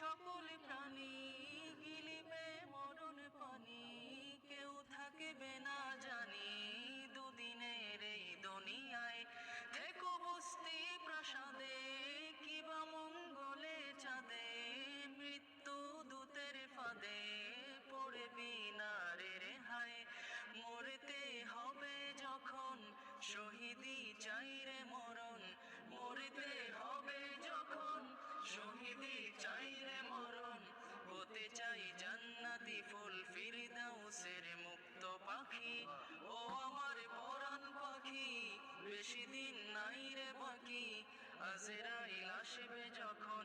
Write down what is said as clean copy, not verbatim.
সকল প্রাণী গিলিবে মরণ পানি, কেউ থাকবে না জানি দুদিনের এই দুনিয়ায়। থেকো বস্তি প্রাসাদে কিবা মঙ্গলে চাঁদে, মৃত্যু দূতের ফাঁদে পড়বি না রে রেহাই। মরতে হবে যখন শহীদি চাই রে মরণ, মরতে হবে যখন শহীদি চাই রে মরণ। হতে চাই জান্নাতি ফুল ফিরদাউসের মুক্ত পাখি, ও আমার পরাণ পাখি বেশি দিন নাই রে বাকি। আজরাইল আসবে যখন